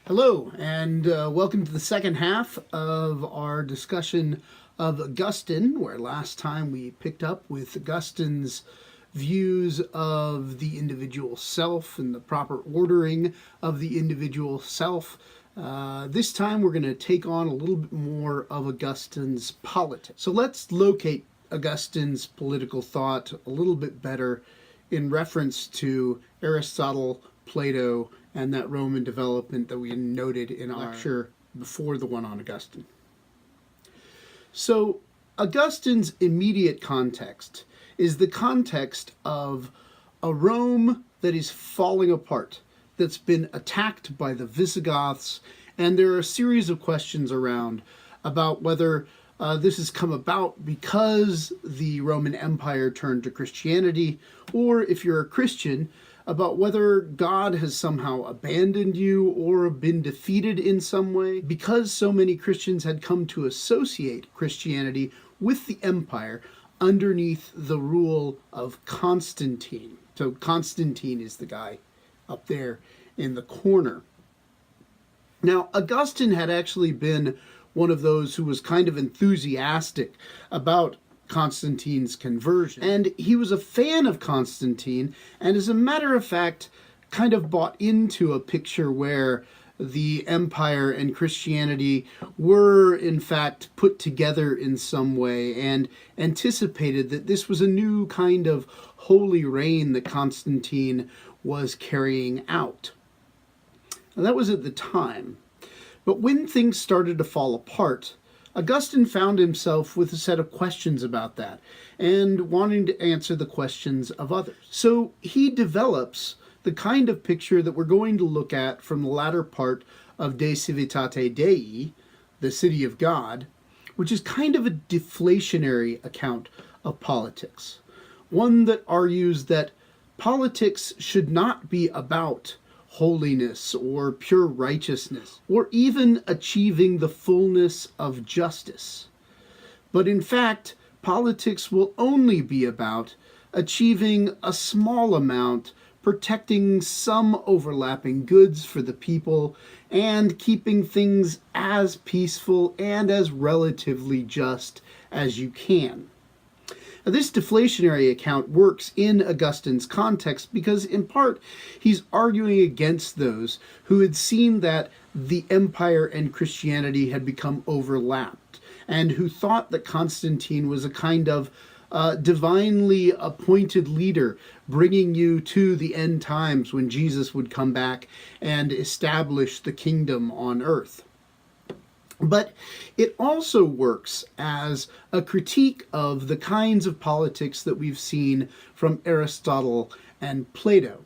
Hello, and welcome to the second half of our discussion of Augustine, where last time we picked up with Augustine's views of the individual self and the proper ordering of the individual self. This time we're going to take on a little bit more of Augustine's politics. So let's locate Augustine's political thought a little bit better in reference to Aristotle, Plato, and that Roman development that we noted in our lecture before the one on Augustine. So Augustine's immediate context is the context of a Rome that is falling apart, that's been attacked by the Visigoths, and there are a series of questions around about whether this has come about because the Roman Empire turned to Christianity, or if you're a Christian, about whether God has somehow abandoned you or been defeated in some way. Because so many Christians had come to associate Christianity with the empire underneath the rule of Constantine. So Constantine is the guy up there in the corner. Now, Augustine had actually been one of those who was kind of enthusiastic about Constantine's conversion. And he was a fan of Constantine, and as a matter of fact, kind of bought into a picture where the empire and Christianity were in fact put together in some way, and anticipated that this was a new kind of holy reign that Constantine was carrying out. Now, that was at the time. But when things started to fall apart, Augustine found himself with a set of questions about that, and wanting to answer the questions of others. So he develops the kind of picture that we're going to look at from the latter part of De Civitate Dei, the City of God, which is kind of a deflationary account of politics. One that argues that politics should not be about holiness or pure righteousness, or even achieving the fullness of justice. But in fact, politics will only be about achieving a small amount, protecting some overlapping goods for the people, and keeping things as peaceful and as relatively just as you can. Now, this deflationary account works in Augustine's context because, in part, he's arguing against those who had seen that the empire and Christianity had become overlapped, and who thought that Constantine was a kind of divinely appointed leader, bringing you to the end times when Jesus would come back and establish the kingdom on earth. But it also works as a critique of the kinds of politics that we've seen from Aristotle and Plato.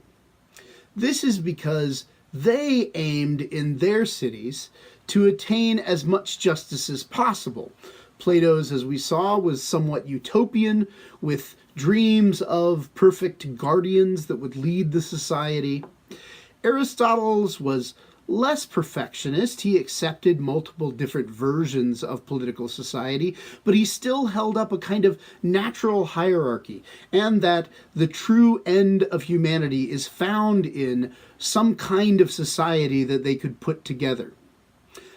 This is because they aimed in their cities to attain as much justice as possible. Plato's, as we saw, was somewhat utopian, with dreams of perfect guardians that would lead the society. Aristotle's was less perfectionist. He accepted multiple different versions of political society, but he still held up a kind of natural hierarchy, and that the true end of humanity is found in some kind of society that they could put together.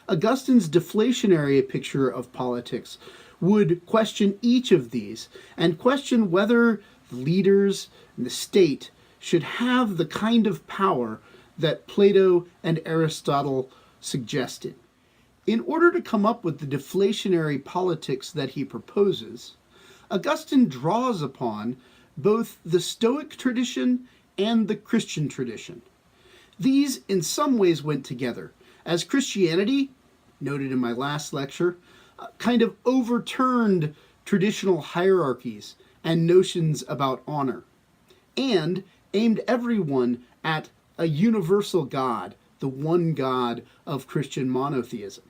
Augustine's deflationary picture of politics would question each of these, and question whether leaders and the state should have the kind of power that Plato and Aristotle suggested. In order to come up with the deflationary politics that he proposes, Augustine draws upon both the Stoic tradition and the Christian tradition. These in some ways went together, as Christianity, noted in my last lecture, kind of overturned traditional hierarchies and notions about honor, and aimed everyone at a universal God, the one God of Christian monotheism.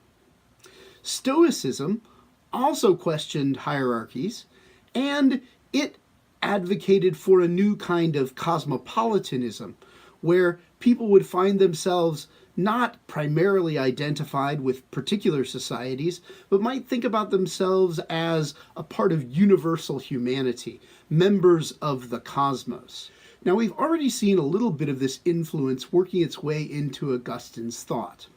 Stoicism also questioned hierarchies, and it advocated for a new kind of cosmopolitanism, where people would find themselves not primarily identified with particular societies, but might think about themselves as a part of universal humanity, members of the cosmos. Now, we've already seen a little bit of this influence working its way into Augustine's thought.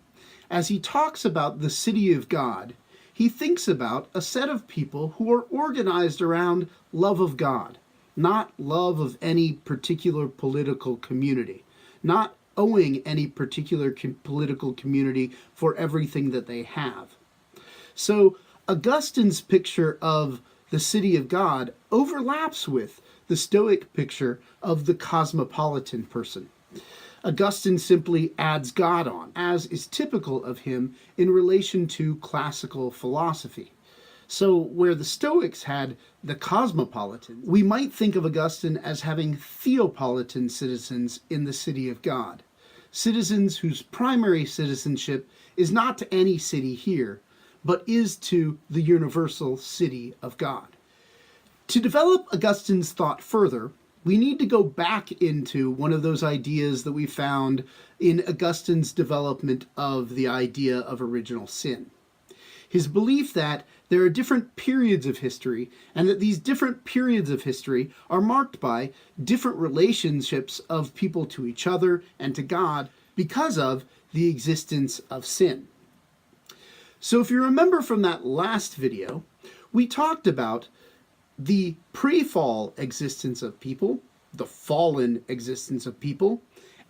As he talks about the city of God, he thinks about a set of people who are organized around love of God, not love of any particular political community, not owing any particular political community for everything that they have. So Augustine's picture of the city of God overlaps with the Stoic picture of the cosmopolitan person. Augustine simply adds God on, as is typical of him in relation to classical philosophy. So where the Stoics had the cosmopolitan, we might think of Augustine as having theopolitan citizens in the city of God. Citizens whose primary citizenship is not to any city here, but is to the universal city of God. To develop Augustine's thought further, we need to go back into one of those ideas that we found in Augustine's development of the idea of original sin. His belief that there are different periods of history, and that these different periods of history are marked by different relationships of people to each other and to God because of the existence of sin. So if you remember from that last video, we talked about the pre-fall existence of people, the fallen existence of people,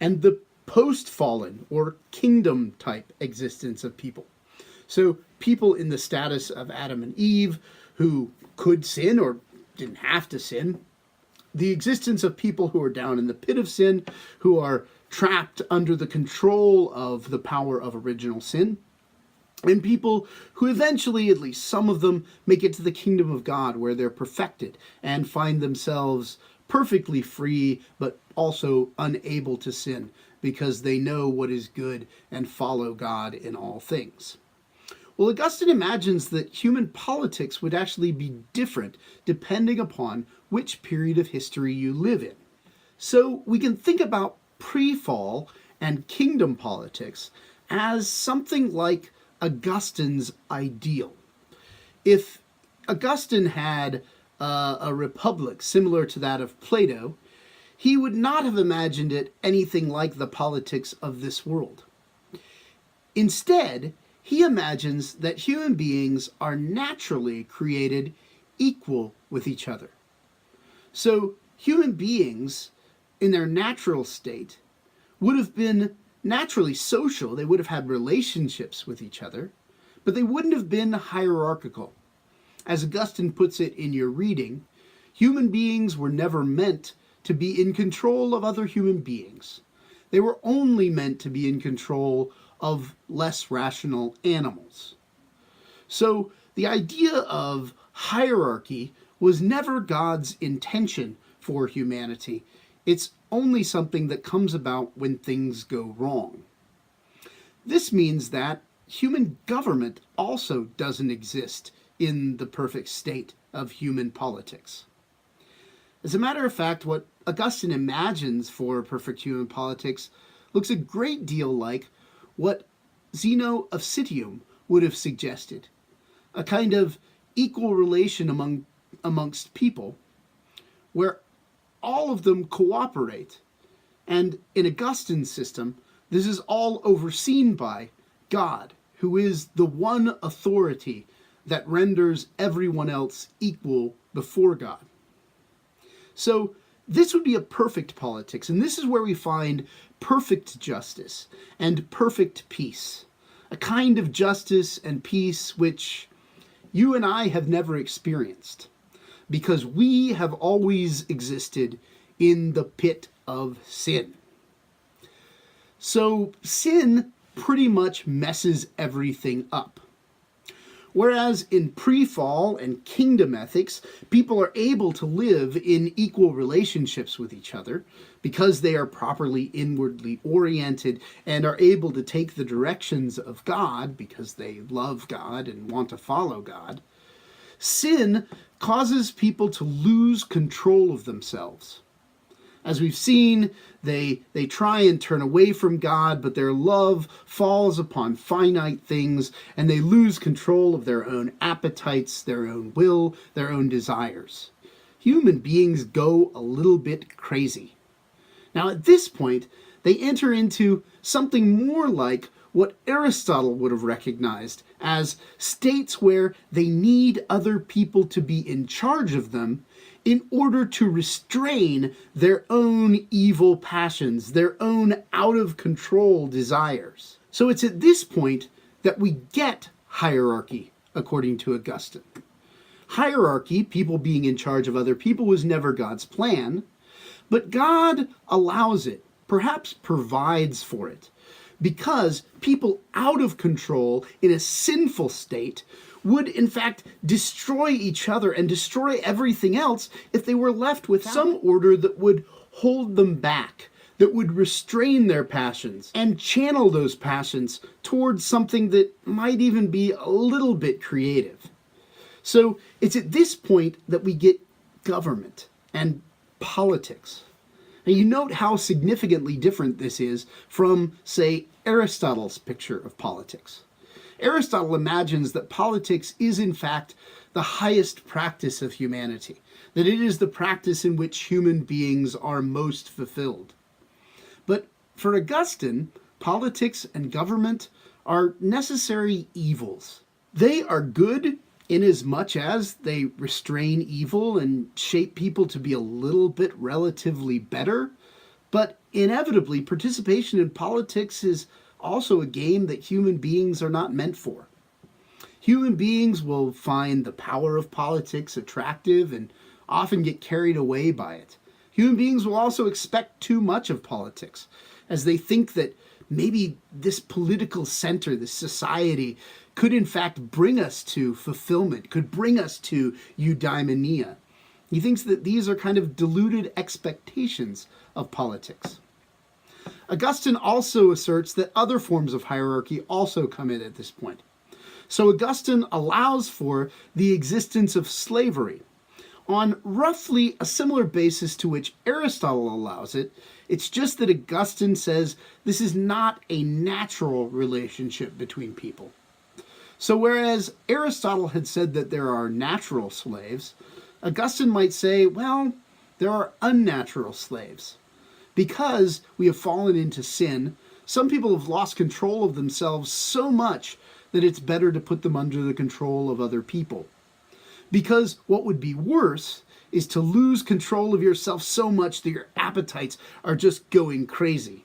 and the post-fallen or kingdom-type existence of people. So people in the status of Adam and Eve who could sin or didn't have to sin, the existence of people who are down in the pit of sin, who are trapped under the control of the power of original sin, and people who eventually, at least some of them, make it to the kingdom of God where they're perfected and find themselves perfectly free, but also unable to sin because they know what is good and follow God in all things. Well, Augustine imagines that human politics would actually be different depending upon which period of history you live in. So we can think about pre-fall and kingdom politics as something like Augustine's ideal. If Augustine had a republic similar to that of Plato, he would not have imagined it anything like the politics of this world. Instead, he imagines that human beings are naturally created equal with each other. So human beings, in their natural state, would have been naturally social. They would have had relationships with each other, but they wouldn't have been hierarchical. As Augustine puts it in your reading, human beings were never meant to be in control of other human beings. They were only meant to be in control of less rational animals. So the idea of hierarchy was never God's intention for humanity. It's only something that comes about when things go wrong. This means that human government also doesn't exist in the perfect state of human politics. As a matter of fact, what Augustine imagines for perfect human politics looks a great deal like what Zeno of Citium would have suggested, a kind of equal relation amongst people where all of them cooperate. And in Augustine's system, this is all overseen by God, who is the one authority that renders everyone else equal before God. So this would be a perfect politics, and this is where we find perfect justice and perfect peace, a kind of justice and peace which you and I have never experienced, because we have always existed in the pit of sin. So sin pretty much messes everything up. Whereas in pre-fall and kingdom ethics, people are able to live in equal relationships with each other because they are properly inwardly oriented and are able to take the directions of God because they love God and want to follow God. Sin causes people to lose control of themselves. As we've seen, they try and turn away from God, but their love falls upon finite things, and they lose control of their own appetites, their own will, their own desires. Human beings go a little bit crazy. Now, at this point, they enter into something more like what Aristotle would have recognized as states where they need other people to be in charge of them in order to restrain their own evil passions, their own out-of-control desires. So it's at this point that we get hierarchy, according to Augustine. Hierarchy, people being in charge of other people, was never God's plan, but God allows it, perhaps provides for it, because people out of control in a sinful state would in fact destroy each other and destroy everything else if they were left with some order that would hold them back, that would restrain their passions and channel those passions towards something that might even be a little bit creative. So it's at this point that we get government and politics. And you note how significantly different this is from, say, Aristotle's picture of politics. Aristotle imagines that politics is in fact the highest practice of humanity, that it is the practice in which human beings are most fulfilled. But for Augustine, politics and government are necessary evils. They are good inasmuch as they restrain evil and shape people to be a little bit relatively better, but inevitably participation in politics is also a game that human beings are not meant for. Human beings will find the power of politics attractive and often get carried away by it. Human beings will also expect too much of politics, as they think that maybe this political center, this society, could in fact bring us to fulfillment, could bring us to eudaimonia. He thinks that these are kind of deluded expectations of politics. Augustine also asserts that other forms of hierarchy also come in at this point. So Augustine allows for the existence of slavery on roughly a similar basis to which Aristotle allows it. It's just that Augustine says this is not a natural relationship between people. So whereas Aristotle had said that there are natural slaves, Augustine might say, well, there are unnatural slaves. Because we have fallen into sin, some people have lost control of themselves so much that it's better to put them under the control of other people. Because what would be worse is to lose control of yourself so much that your appetites are just going crazy.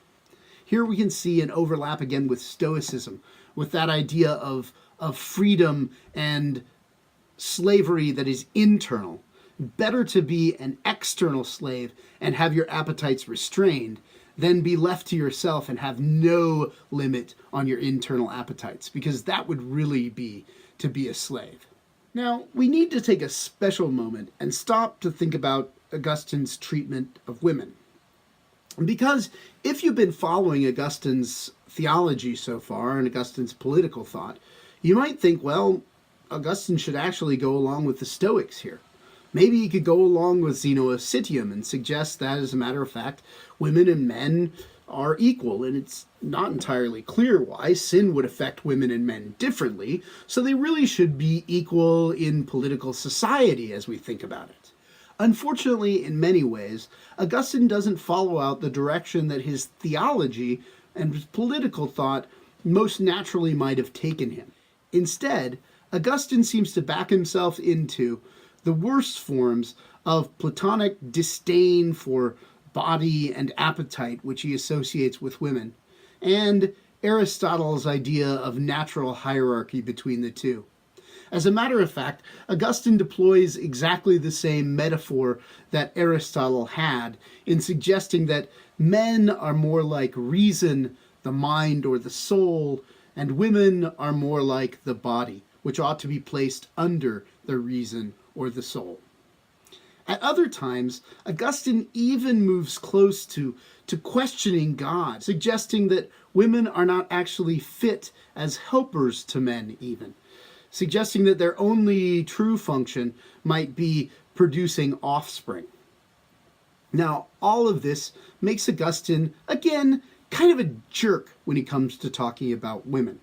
Here we can see an overlap again with Stoicism, with that idea of freedom and slavery that is internal. Better to be an external slave and have your appetites restrained than be left to yourself and have no limit on your internal appetites, because that would really be to be a slave. Now, we need to take a special moment and stop to think about Augustine's treatment of women. Because if you've been following Augustine's theology so far and Augustine's political thought, you might think, well, Augustine should actually go along with the Stoics here. Maybe he could go along with Zeno of Citium and suggest that, as a matter of fact, women and men are equal, and it's not entirely clear why sin would affect women and men differently, so they really should be equal in political society as we think about it. Unfortunately, in many ways, Augustine doesn't follow out the direction that his theology and his political thought most naturally might have taken him. Instead, Augustine seems to back himself into the worst forms of Platonic disdain for body and appetite, which he associates with women, and Aristotle's idea of natural hierarchy between the two. As a matter of fact, Augustine deploys exactly the same metaphor that Aristotle had in suggesting that men are more like reason, the mind or the soul, and women are more like the body, which ought to be placed under the reason or the soul. At other times, Augustine even moves close to questioning God, suggesting that women are not actually fit as helpers to men even, suggesting that their only true function might be producing offspring. Now, all of this makes Augustine, again, kind of a jerk when he comes to talking about women.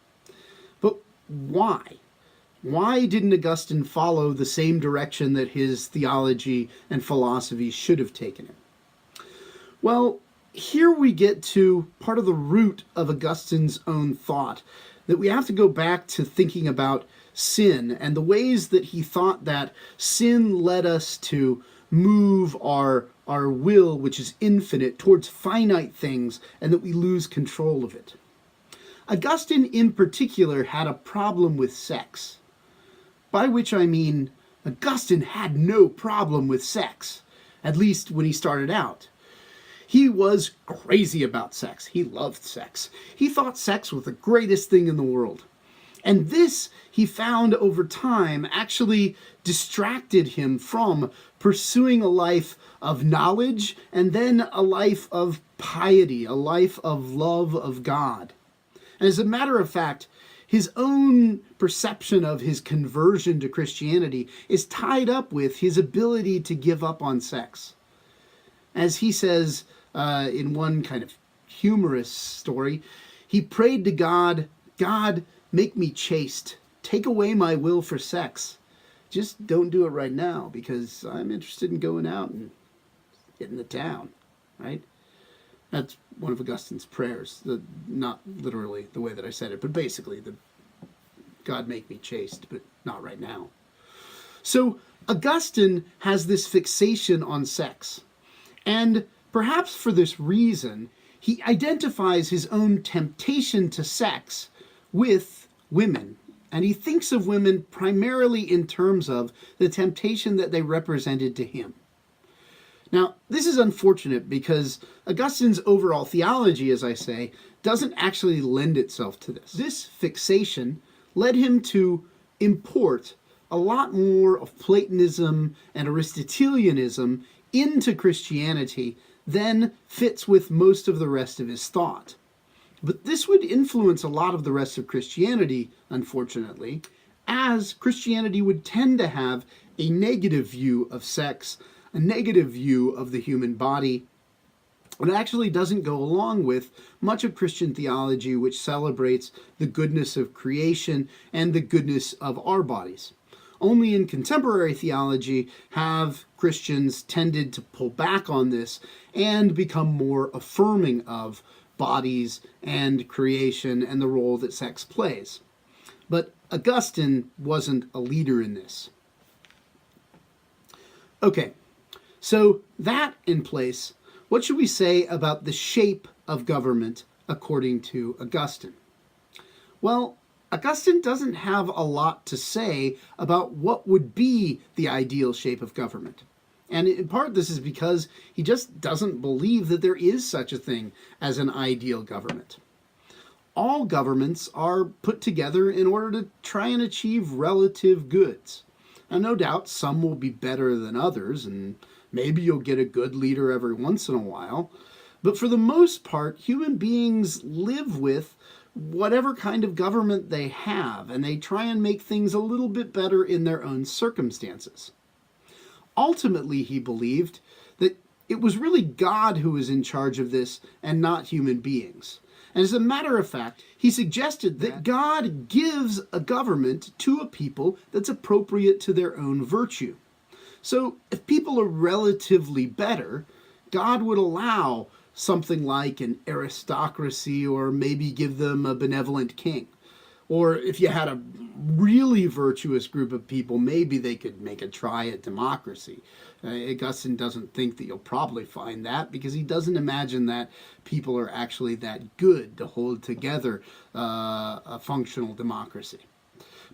But why? Why didn't Augustine follow the same direction that his theology and philosophy should have taken him? Well, here we get to part of the root of Augustine's own thought, that we have to go back to thinking about sin and the ways that he thought that sin led us to move our will, which is infinite, towards finite things, and that we lose control of it. Augustine in particular had a problem with sex, by which I mean Augustine had no problem with sex, at least when he started out. He was crazy about sex. He loved sex. He thought sex was the greatest thing in the world. And this, he found over time, actually distracted him from pursuing a life of knowledge and then a life of piety, a life of love of God. And as a matter of fact, his own perception of his conversion to Christianity is tied up with his ability to give up on sex. As he says in one kind of humorous story, he prayed to God, "God, make me chaste. Take away my will for sex. Just don't do it right now because I'm interested in going out and getting the town," right? That's one of Augustine's prayers. Not literally the way that I said it, but basically, God make me chaste, but not right now. So Augustine has this fixation on sex. And perhaps for this reason, he identifies his own temptation to sex with women. And he thinks of women primarily in terms of the temptation that they represented to him. Now, this is unfortunate because Augustine's overall theology, as I say, doesn't actually lend itself to this. This fixation led him to import a lot more of Platonism and Aristotelianism into Christianity than fits with most of the rest of his thought. But this would influence a lot of the rest of Christianity, unfortunately, as Christianity would tend to have a negative view of sex, a negative view of the human body. It actually doesn't go along with much of Christian theology, which celebrates the goodness of creation and the goodness of our bodies. Only in contemporary theology have Christians tended to pull back on this and become more affirming of bodies and creation and the role that sex plays. But Augustine wasn't a leader in this. Okay, so that in place, what should we say about the shape of government according to Augustine? Well, Augustine doesn't have a lot to say about what would be the ideal shape of government. And in part, this is because he just doesn't believe that there is such a thing as an ideal government. All governments are put together in order to try and achieve relative goods. Now, no doubt, some will be better than others, and maybe you'll get a good leader every once in a while. But for the most part, human beings live with whatever kind of government they have, and they try and make things a little bit better in their own circumstances. Ultimately, he believed that it was really God who was in charge of this and not human beings. And as a matter of fact, he suggested that God gives a government to a people that's appropriate to their own virtue. So if people are relatively better, God would allow something like an aristocracy, or maybe give them a benevolent king. Or if you had a really virtuous group of people, maybe they could make a try at democracy. Augustine doesn't think that you'll probably find that, because he doesn't imagine that people are actually that good to hold together a functional democracy.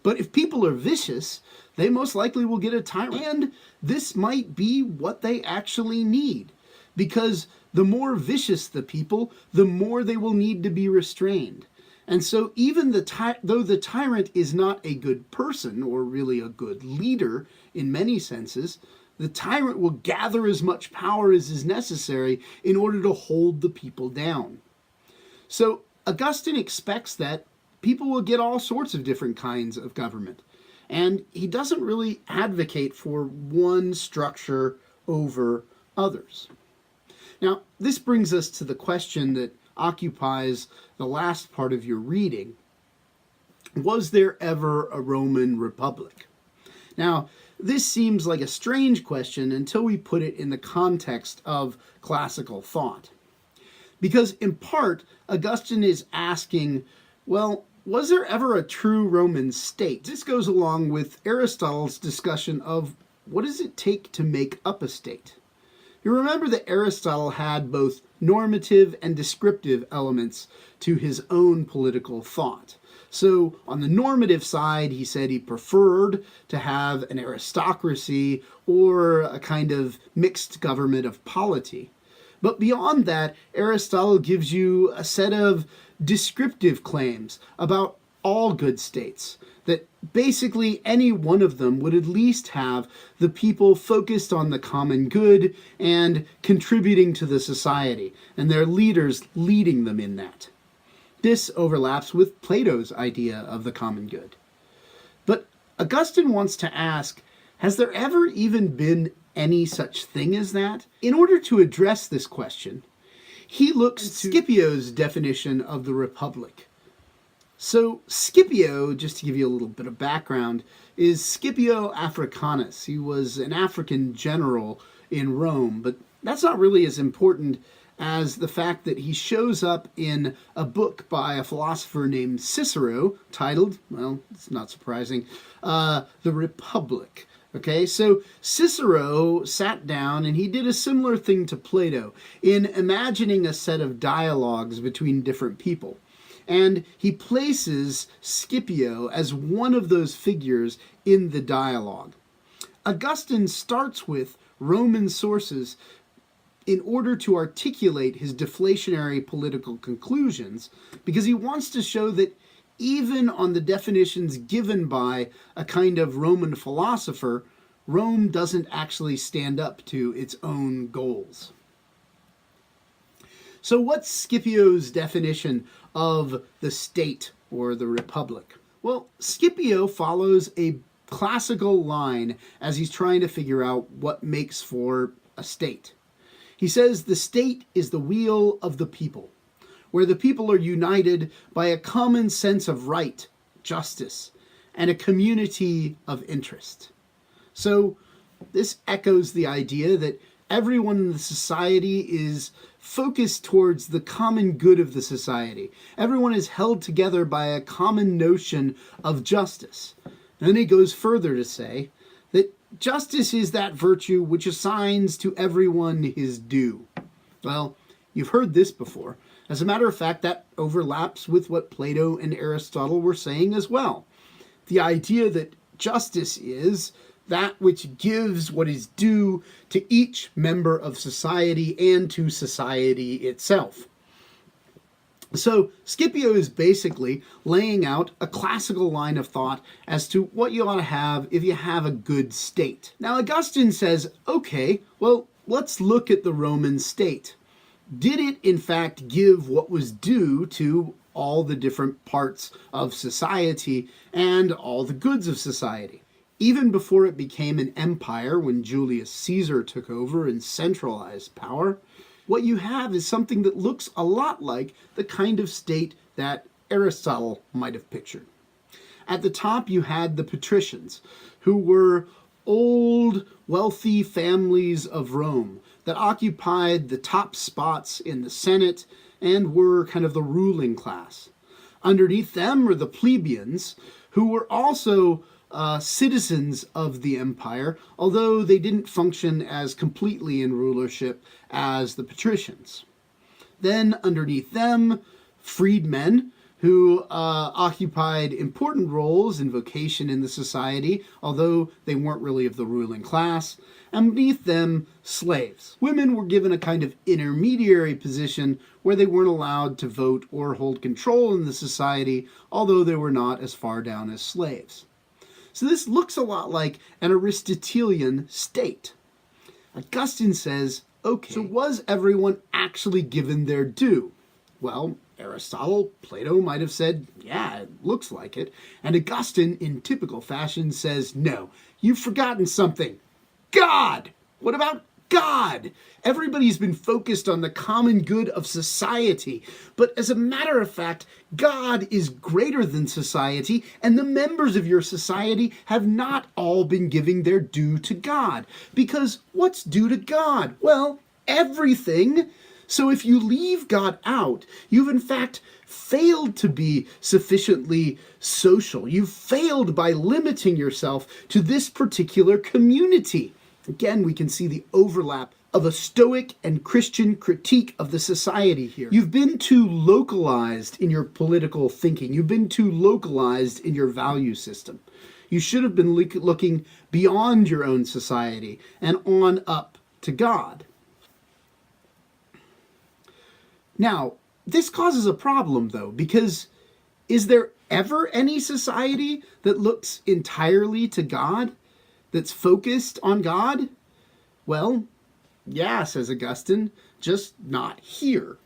But if people are vicious, they most likely will get a tyrant. And this might be what they actually need, because the more vicious the people, the more they will need to be restrained. And so even though the tyrant is not a good person, or really a good leader in many senses, the tyrant will gather as much power as is necessary in order to hold the people down. So Augustine expects that people will get all sorts of different kinds of government. And he doesn't really advocate for one structure over others. Now, this brings us to the question that occupies the last part of your reading. Was there ever a Roman Republic? Now, this seems like a strange question until we put it in the context of classical thought. Because in part, Augustine is asking, well, was there ever a true Roman state? This goes along with Aristotle's discussion of what does it take to make up a state? You remember that Aristotle had both normative and descriptive elements to his own political thought. So on the normative side, he said he preferred to have an aristocracy or a kind of mixed government of polity. But beyond that, Aristotle gives you a set of descriptive claims about all good states, that basically any one of them would at least have the people focused on the common good and contributing to the society, and their leaders leading them in that. This overlaps with Plato's idea of the common good. But Augustine wants to ask, has there ever even been any such thing as that? In order to address this question, he looks to Scipio's definition of the Republic. So Scipio, just to give you a little bit of background, is Scipio Africanus. He was an African general in Rome, but that's not really as important as the fact that he shows up in a book by a philosopher named Cicero, titled, well, it's not surprising, The Republic. Okay, so Cicero sat down and he did a similar thing to Plato in imagining a set of dialogues between different people. And he places Scipio as one of those figures in the dialogue. Augustine starts with Roman sources in order to articulate his deflationary political conclusions, because he wants to show that even on the definitions given by a kind of Roman philosopher, Rome doesn't actually stand up to its own goals. So what's Scipio's definition of the state or the republic? Well, Scipio follows a classical line as he's trying to figure out what makes for a state. He says the state is the will of the people, where the people are united by a common sense of right, justice, and a community of interest. So this echoes the idea that everyone in the society is focused towards the common good of the society. Everyone is held together by a common notion of justice. And then he goes further to say that justice is that virtue which assigns to everyone his due. Well, you've heard this before. As a matter of fact, that overlaps with what Plato and Aristotle were saying as well. The idea that justice is that which gives what is due to each member of society and to society itself. So Scipio is basically laying out a classical line of thought as to what you ought to have if you have a good state. Now Augustine says, okay, well, let's look at the Roman state. Did it in fact give what was due to all the different parts of society and all the goods of society? Even before it became an empire, when Julius Caesar took over and centralized power, what you have is something that looks a lot like the kind of state that Aristotle might have pictured. At the top, you had the patricians, who were old, wealthy families of Rome that occupied the top spots in the Senate and were kind of the ruling class. Underneath them were the plebeians, who were also citizens of the empire, although they didn't function as completely in rulership as the patricians. Then underneath them, freedmen, who occupied important roles in vocation in the society, although they weren't really of the ruling class. And beneath them, slaves. Women were given a kind of intermediary position where they weren't allowed to vote or hold control in the society, although they were not as far down as slaves. So this looks a lot like an Aristotelian state. Augustine says, okay, so was everyone actually given their due? Well, Aristotle, Plato might have said, yeah, it looks like it. And Augustine, in typical fashion, says, no, you've forgotten something. God! What about God? Everybody's been focused on the common good of society. But as a matter of fact, God is greater than society, and the members of your society have not all been giving their due to God. Because what's due to God? Well, everything. So if you leave God out, you've in fact failed to be sufficiently social. You've failed by limiting yourself to this particular community. Again, we can see the overlap of a Stoic and Christian critique of the society here. You've been too localized in your political thinking. You've been too localized in your value system. You should have been looking beyond your own society and on up to God. Now, this causes a problem, though, because is there ever any society that looks entirely to God, that's focused on God? Well, yeah, says Augustine, just not here.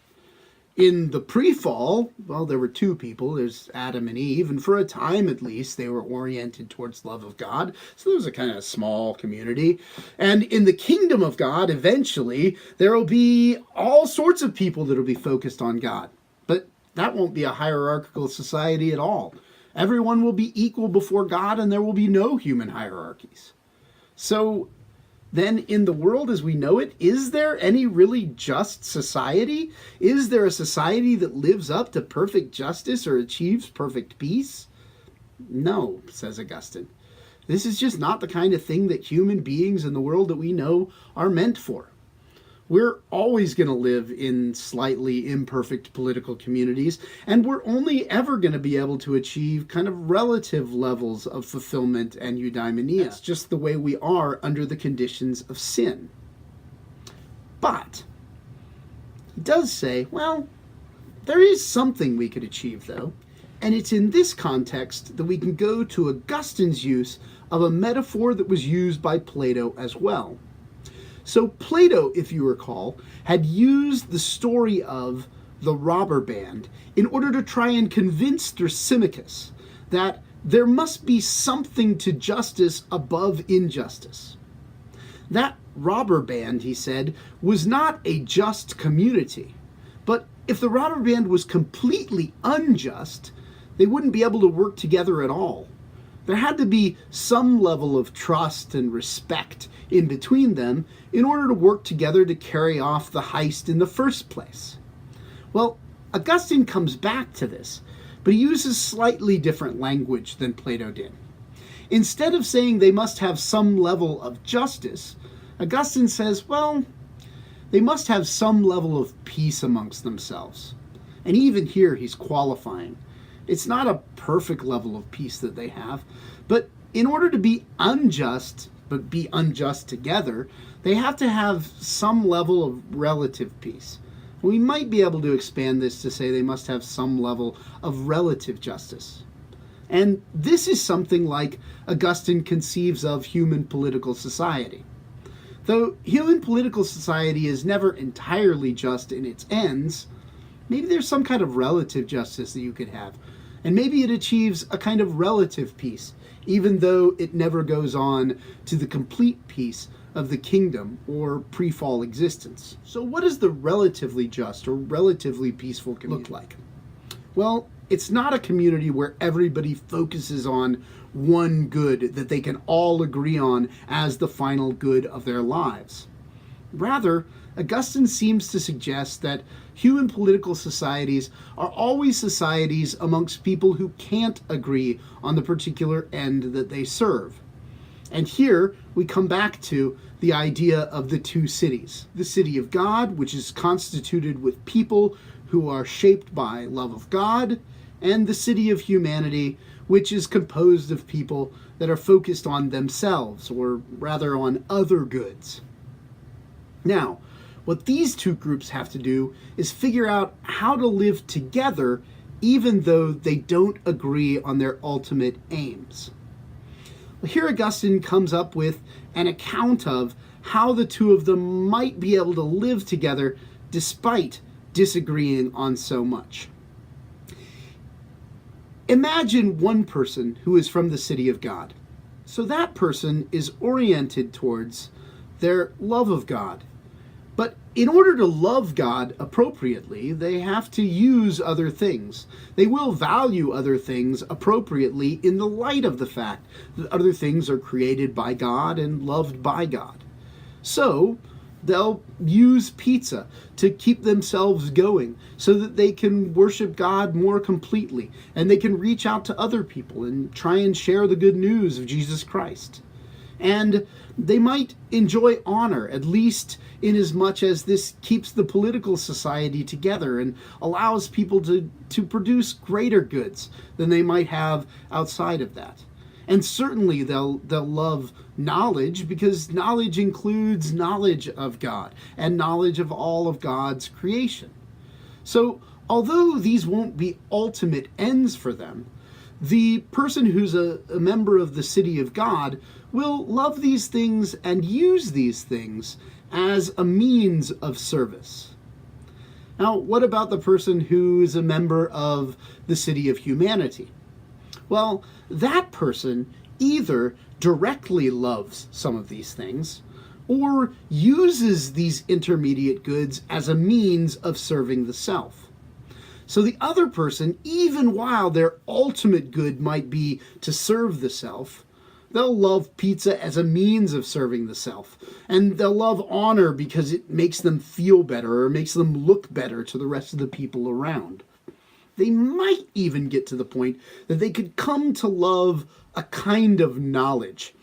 In the pre-fall, well, there were two people. There's Adam and Eve, and for a time at least, they were oriented towards love of God. So there was a kind of small community. And in the kingdom of God, eventually, there will be all sorts of people that will be focused on God. But that won't be a hierarchical society at all. Everyone will be equal before God, and there will be no human hierarchies. So then in the world as we know it, is there any really just society? Is there a society that lives up to perfect justice or achieves perfect peace? No, says Augustine. This is just not the kind of thing that human beings in the world that we know are meant for. We're always going to live in slightly imperfect political communities, and we're only ever going to be able to achieve kind of relative levels of fulfillment and eudaimonia. It's just the way we are under the conditions of sin. But he does say, well, there is something we could achieve, though, and it's in this context that we can go to Augustine's use of a metaphor that was used by Plato as well. So Plato, if you recall, had used the story of the robber band in order to try and convince Thrasymachus that there must be something to justice above injustice. That robber band, he said, was not a just community, but if the robber band was completely unjust, they wouldn't be able to work together at all. There had to be some level of trust and respect in between them in order to work together to carry off the heist in the first place. Well, Augustine comes back to this, but he uses slightly different language than Plato did. Instead of saying they must have some level of justice, Augustine says, well, they must have some level of peace amongst themselves. And even here he's qualifying. It's not a perfect level of peace that they have, but in order to be unjust, but be unjust together, they have to have some level of relative peace. We might be able to expand this to say they must have some level of relative justice. And this is something like Augustine conceives of human political society. Though human political society is never entirely just in its ends, maybe there's some kind of relative justice that you could have. And maybe it achieves a kind of relative peace, even though it never goes on to the complete peace of the kingdom or pre-fall existence. So what does the relatively just or relatively peaceful community look like? Well, it's not a community where everybody focuses on one good that they can all agree on as the final good of their lives. Rather, Augustine seems to suggest that human political societies are always societies amongst people who can't agree on the particular end that they serve. And here we come back to the idea of the two cities. The city of God, which is constituted with people who are shaped by love of God, and the city of humanity, which is composed of people that are focused on themselves, or rather on other goods. Now, what these two groups have to do is figure out how to live together even though they don't agree on their ultimate aims. Well, here Augustine comes up with an account of how the two of them might be able to live together despite disagreeing on so much. Imagine one person who is from the city of God. So that person is oriented towards their love of God. But in order to love God appropriately, they have to use other things. They will value other things appropriately in the light of the fact that other things are created by God and loved by God. So, They'll use pizza to keep themselves going so that they can worship God more completely and they can reach out to other people and try and share the good news of Jesus Christ. And they might enjoy honor, at least in as much as this keeps the political society together and allows people to produce greater goods than they might have outside of that. And certainly they'll love knowledge, because knowledge includes knowledge of God and knowledge of all of God's creation. So although these won't be ultimate ends for them, the person who's a member of the city of God will love these things and use these things as a means of service. Now, what about the person who is a member of the city of humanity? Well, that person either directly loves some of these things or uses these intermediate goods as a means of serving the self. So the other person, even while their ultimate good might be to serve the self, they'll love pizza as a means of serving the self. And they'll love honor because it makes them feel better or makes them look better to the rest of the people around. They might even get to the point that they could come to love a kind of knowledge,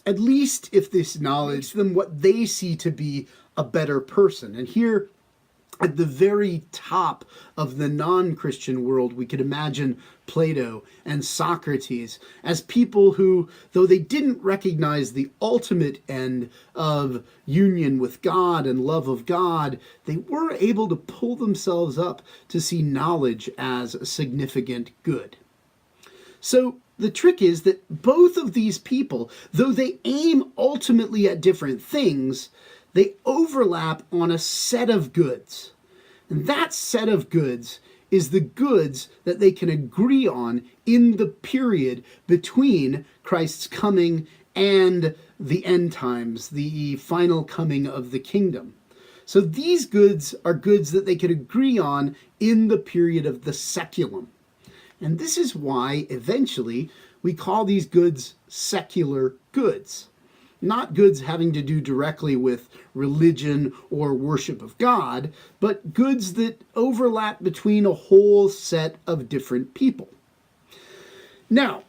at least if this knowledge makes them what they see to be a better person. And here, at the very top of the non-Christian world, we could imagine Plato and Socrates as people who, though they didn't recognize the ultimate end of union with God and love of God, they were able to pull themselves up to see knowledge as a significant good. So the trick is that both of these people, though they aim ultimately at different things, they overlap on a set of goods. And that set of goods is the goods that they can agree on in the period between Christ's coming and the end times, the final coming of the kingdom. So these goods are goods that they can agree on in the period of the seculum. And this is why eventually we call these goods secular goods. Not goods having to do directly with religion or worship of God, but goods that overlap between a whole set of different people. Now,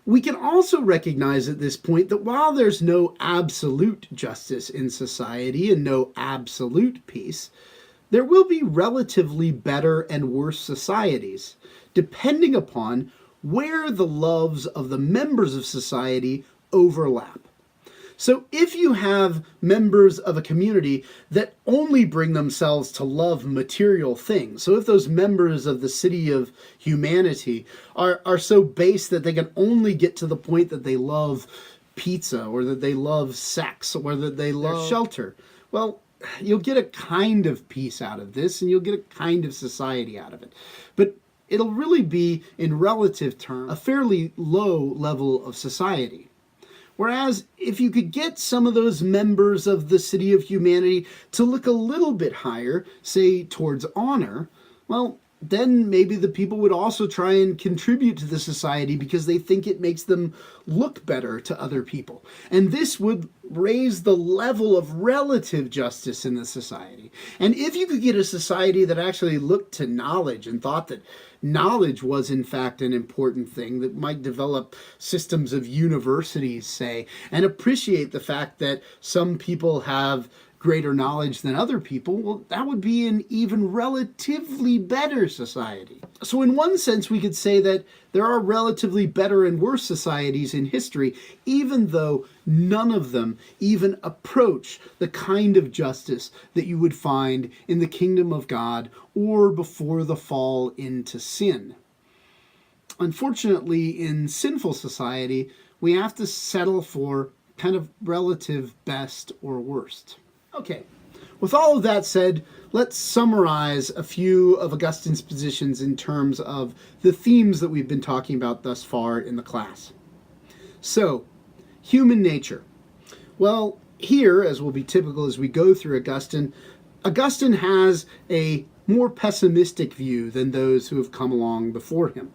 we can also recognize at this point that while there's no absolute justice in society and no absolute peace, there will be relatively better and worse societies, depending upon where the loves of the members of society overlap. So if you have members of a community that only bring themselves to love material things, so if those members of the city of humanity are so base that they can only get to the point that they love pizza or that they love sex or that they love shelter, well, you'll get a kind of peace out of this and you'll get a kind of society out of it. But it'll really be, in relative terms, a fairly low level of society. Whereas if you could get some of those members of the city of humanity to look a little bit higher, say towards honor, well, then maybe the people would also try and contribute to the society because they think it makes them look better to other people. And this would raise the level of relative justice in the society. And if you could get a society that actually looked to knowledge and thought that knowledge was in fact an important thing, that might develop systems of universities, say, and appreciate the fact that some people have greater knowledge than other people, well, that would be an even relatively better society. So in one sense, we could say that there are relatively better and worse societies in history, even though none of them even approach the kind of justice that you would find in the kingdom of God or before the fall into sin. Unfortunately, in sinful society, we have to settle for kind of relative best or worst. Okay, with all of that said, let's summarize a few of Augustine's positions in terms of the themes that we've been talking about thus far in the class. So, human nature. Well, here, as will be typical as we go through Augustine, Augustine has a more pessimistic view than those who have come along before him.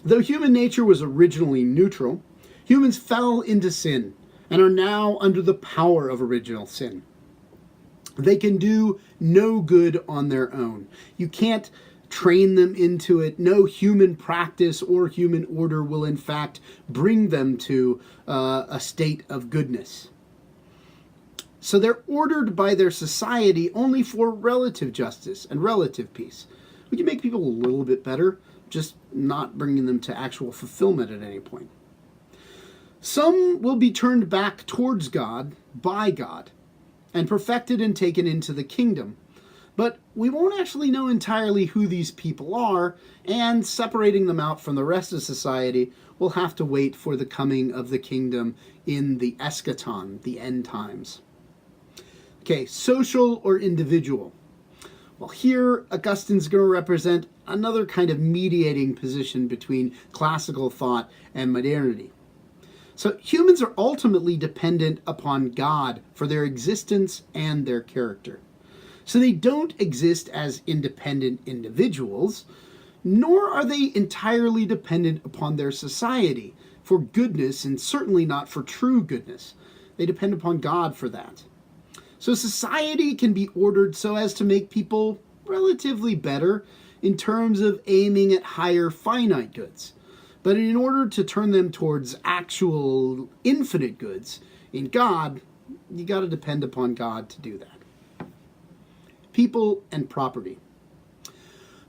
Though human nature was originally neutral, humans fell into sin, and are now under the power of original sin. They can do no good on their own. You can't train them into it. No human practice or human order will in fact bring them to a state of goodness. So they're ordered by their society only for relative justice and relative peace. We can make people a little bit better, just not bringing them to actual fulfillment at any point. Some will be turned back towards God by God and perfected and taken into the kingdom. But we won't actually know entirely who these people are, and separating them out from the rest of society will have to wait for the coming of the kingdom in the eschaton, the end times. Okay, social or individual. Well, here Augustine's going to represent another kind of mediating position between classical thought and modernity. So humans are ultimately dependent upon God for their existence and their character. So they don't exist as independent individuals, nor are they entirely dependent upon their society for goodness, and certainly not for true goodness. They depend upon God for that. So society can be ordered so as to make people relatively better in terms of aiming at higher finite goods. But in order to turn them towards actual infinite goods in God, you got to depend upon God to do that. People and property.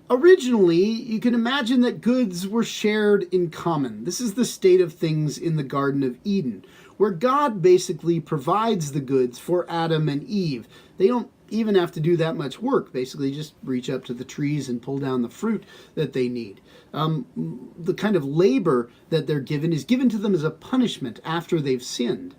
Originally, you can imagine that goods were shared in common. This is the state of things in the Garden of Eden, where God basically provides the goods for Adam and Eve. They don't even have to do that much work. Basically, just reach up to the trees and pull down the fruit that they need. The kind of labor that they're given is given to them as a punishment after they've sinned.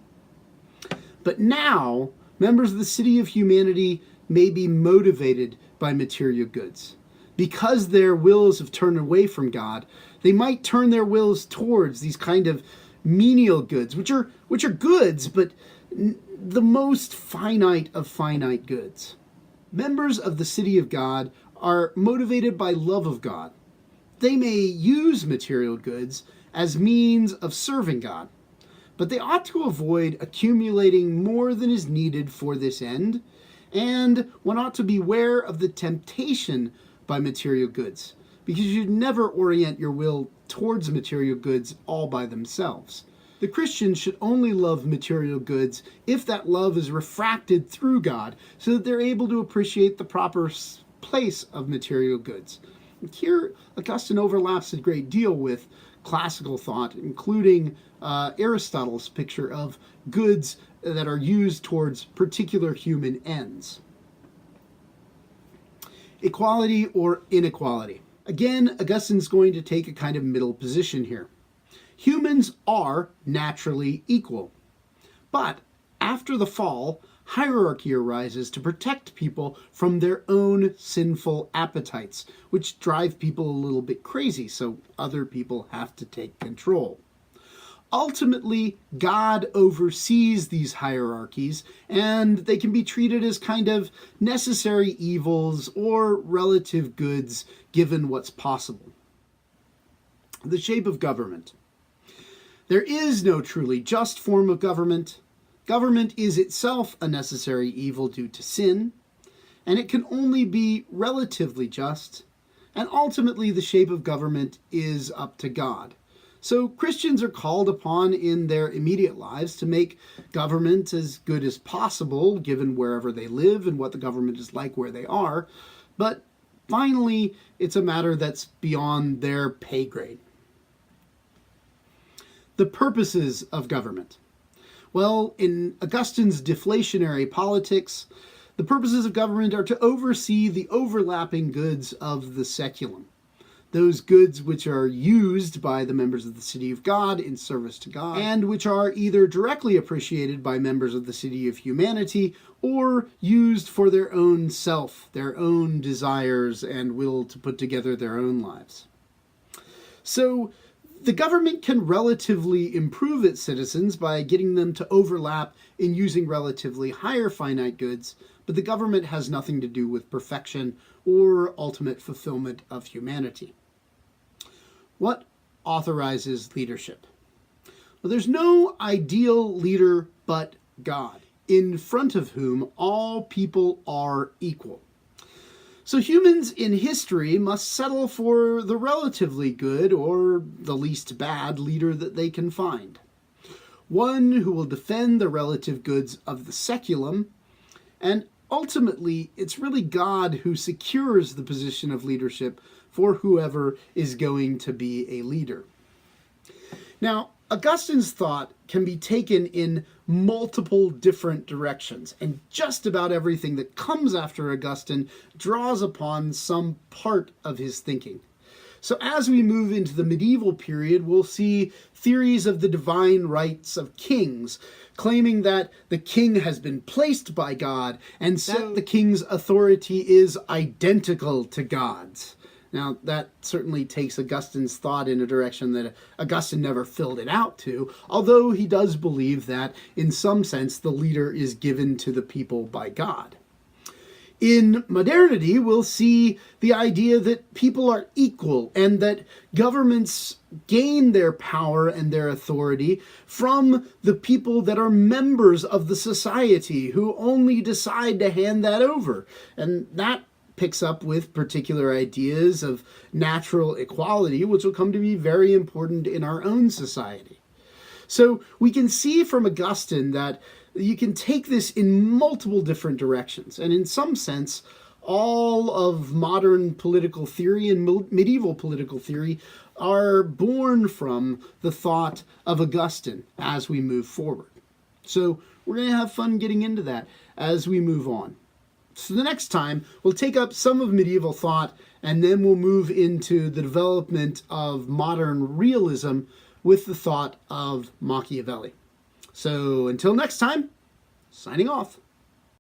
But now, members of the city of humanity may be motivated by material goods. Because their wills have turned away from God, they might turn their wills towards these kind of menial goods, which are goods, but the most finite of finite goods. Members of the city of God are motivated by love of God. They may use material goods as means of serving God, but they ought to avoid accumulating more than is needed for this end, and one ought to beware of the temptation by material goods, because you'd never orient your will towards material goods all by themselves. The Christian should only love material goods if that love is refracted through God, so that they're able to appreciate the proper place of material goods. Here, Augustine overlaps a great deal with classical thought, including Aristotle's picture of goods that are used towards particular human ends. Equality or inequality. Again, Augustine's going to take a kind of middle position here. Humans are naturally equal, but after the fall, hierarchy arises to protect people from their own sinful appetites, which drive people a little bit crazy, so other people have to take control. Ultimately, God oversees these hierarchies, and they can be treated as kind of necessary evils or relative goods given what's possible. The shape of government. There is no truly just form of government. Government is itself a necessary evil due to sin, and it can only be relatively just, and ultimately the shape of government is up to God. So Christians are called upon in their immediate lives to make government as good as possible, given wherever they live and what the government is like where they are. But finally, it's a matter that's beyond their pay grade. The purposes of government. Well, in Augustine's deflationary politics, the purposes of government are to oversee the overlapping goods of the seculum. Those goods which are used by the members of the city of God in service to God, and which are either directly appreciated by members of the city of humanity, or used for their own self, their own desires, and will to put together their own lives. So, the government can relatively improve its citizens by getting them to overlap in using relatively higher finite goods, but the government has nothing to do with perfection or ultimate fulfillment of humanity. What authorizes leadership? There's no ideal leader but God, in front of whom all people are equal. So humans in history must settle for the relatively good or the least bad leader that they can find. One who will defend the relative goods of the seculum, and ultimately it's really God who secures the position of leadership for whoever is going to be a leader. Now, Augustine's thought can be taken in multiple different directions, and just about everything that comes after Augustine draws upon some part of his thinking. So as we move into the medieval period, we'll see theories of the divine rights of kings, claiming that the king has been placed by God, and so the king's authority is identical to God's. Now, that certainly takes Augustine's thought in a direction that Augustine never filled it out to, although he does believe that, in some sense, the leader is given to the people by God. In modernity, we'll see the idea that people are equal and that governments gain their power and their authority from the people that are members of the society who only decide to hand that over. And that picks up with particular ideas of natural equality, which will come to be very important in our own society. So we can see from Augustine that you can take this in multiple different directions, and in some sense, all of modern political theory and medieval political theory are born from the thought of Augustine as we move forward. So we're going to have fun getting into that as we move on. So the next time, we'll take up some of medieval thought, and then we'll move into the development of modern realism with the thought of Machiavelli. So until next time, signing off.